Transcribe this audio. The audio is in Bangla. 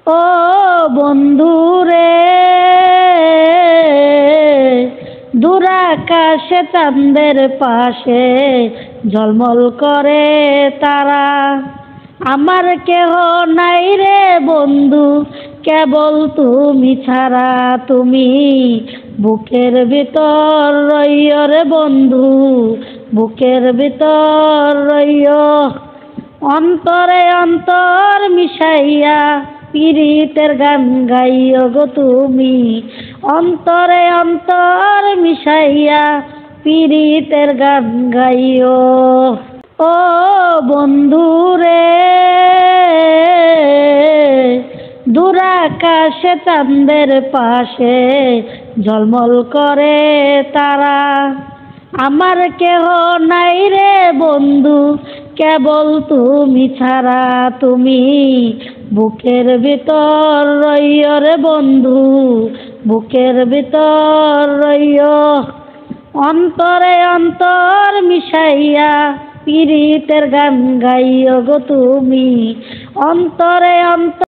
ও বন্ধুরে, দূর আকাশে চাঁদের পাশে ঝলমল করে তারা। আমার কেহ নাই রে বন্ধু, কেবল তুমি ছাড়া। তুমি বুকের ভিতর রইও রে বন্ধু, বুকের ভিতর রইও। অন্তরে অন্তর মিশাইয়া পীড়িতের গান গাইও গো তুমি। অন্তরে অন্তর মিশাইয়া পীড়িতের গান গাইও। ও বন্ধুরে, দূর আকাশে চাঁদের পাশে ঝলমল করে তারা। আমার কেহ নাই রে বন্ধু, কেবল তুমি ছাড়া। তুমি বুকের ভিতর রইও রে বন্ধু, বুকের ভিতর রইও। অন্তরে অন্তর মিশাইয়া পীড়িতের গান গাইও গো তুমি। অন্তরে অন্তর